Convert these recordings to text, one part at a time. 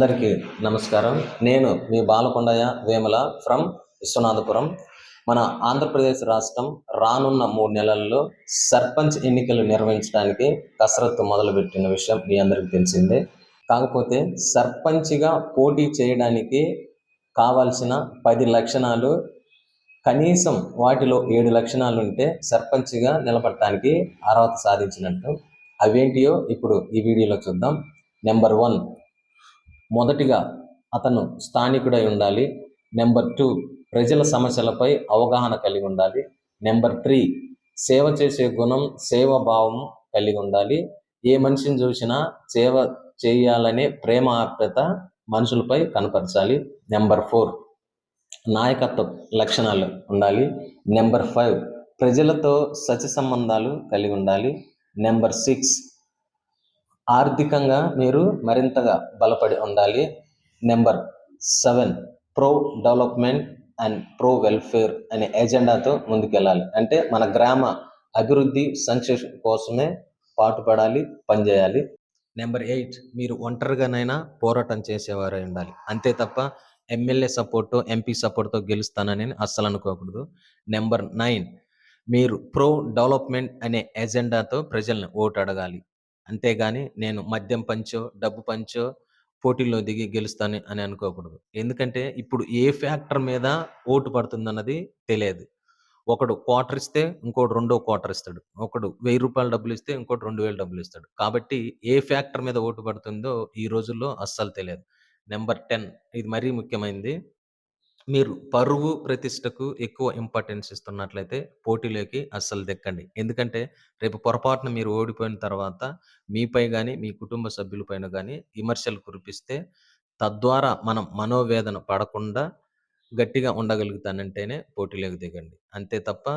అందరికీ నమస్కారం. నేను మీ బాలకొండయ్య వేముల ఫ్రమ్ విశ్వనాథపురం. మన ఆంధ్రప్రదేశ్ రాష్ట్రం రానున్న 3 నెలల్లో సర్పంచ్ ఎన్నికలు నిర్వహించడానికి కసరత్తు మొదలుపెట్టిన విషయం మీ అందరికీ తెలిసిందే. కాకపోతే సర్పంచ్‌గా పోటీ చేయడానికి కావాల్సిన 10 లక్షణాలు, కనీసం వాటిలో 7 లక్షణాలుంటే సర్పంచ్‌గా నిలబడటానికి అర్హత సాధించినట్టు. అవేంటియో ఇప్పుడు ఈ వీడియోలో చూద్దాం. నెంబర్ 1, మొదటిగా అతను స్థానికుడై ఉండాలి. నెంబర్ 2, ప్రజల సమస్యలపై అవగాహన కలిగి ఉండాలి. నెంబర్ 3, సేవ చేసే గుణం, సేవాభావం కలిగి ఉండాలి. ఏ మనిషిని చూసినా సేవ చేయాలనే ప్రేమ ఆప్యత మనుషులపై కనపరచాలి. నెంబర్ 4, నాయకత్వ లక్షణాలు ఉండాలి. నెంబర్ 5, ప్రజలతో సత్య సంబంధాలు కలిగి ఉండాలి. నెంబర్ 6, ఆర్థికంగా మీరు మరింతగా బలపడి ఉండాలి. Number 7, pro development and pro welfare అనే ఎజెండాతో ముందుకెళ్ళాలి. అంటే మన గ్రామ అభివృద్ధి సంక్షేమం కోసమే పాటుపడాలి, పనిచేయాలి. నెంబర్ 8, మీరు ఒంటరిగానైనా పోరాటం చేసేవారై ఉండాలి. అంతే తప్ప ఎమ్మెల్యే సపోర్టు, ఎంపీ సపోర్ట్‌తో గెలుస్తానని అస్సలు అనుకోకూడదు. నెంబర్ 9, మీరు ప్రో డెవలప్మెంట్ అనే ఎజెండాతో ప్రజల్ని ఓటు అడగాలి. అంతేగాని నేను మద్యం పంచో, డబ్బు పంచో పోటీల్లో దిగి గెలుస్తాను అని అనుకోకూడదు. ఎందుకంటే ఇప్పుడు ఏ ఫ్యాక్టర్ మీద ఓటు పడుతుందన్నది తెలియదు. ఒకడు క్వార్టర్ ఇస్తే ఇంకోడు రెండో క్వార్టర్ ఇస్తాడు. ఒకడు రూ. 1000 డబ్బులిస్తే ఇంకోటి 2000 డబ్బులిస్తాడు. కాబట్టి ఏ ఫ్యాక్టర్ మీద ఓటు పడుతుందో ఈ రోజుల్లో అస్సలు తెలియదు. నెంబర్ 10, ఇది మరీ ముఖ్యమైనది. మీరు పరువు, ప్రతిష్టకు ఎక్కువ ఇంపార్టెన్స్ ఇస్తున్నట్లయితే పోటీలోకి అస్సలు దిక్కండి. ఎందుకంటే రేపు పొరపాటున మీరు ఓడిపోయిన తర్వాత మీపై గాని, మీ కుటుంబ సభ్యులపైన గాని విమర్శలు కురిపిస్తే తద్వారా మనం మనోవేదన పడకుండా గట్టిగా ఉండగలుగుతానంటేనే పోటీలోకి దిగండి. అంతే తప్ప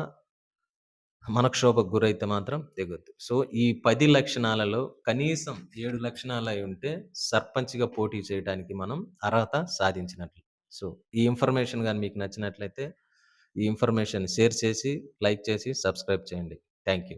మనక్షోభకు గురైతే మాత్రం దిగొద్దు. సో, ఈ 10 లక్షణాలలో కనీసం 7 లక్షణాలయి ఉంటే సర్పంచ్‌గా పోటీ చేయడానికి మనం అర్హత సాధించినట్లు. సో, ఈ ఇన్ఫర్మేషన్ గాని మీకు నచ్చినట్లయితే ఈ ఇన్ఫర్మేషన్ షేర్ చేసి, లైక్ చేసి, సబ్స్క్రైబ్ చేయండి. Thank you.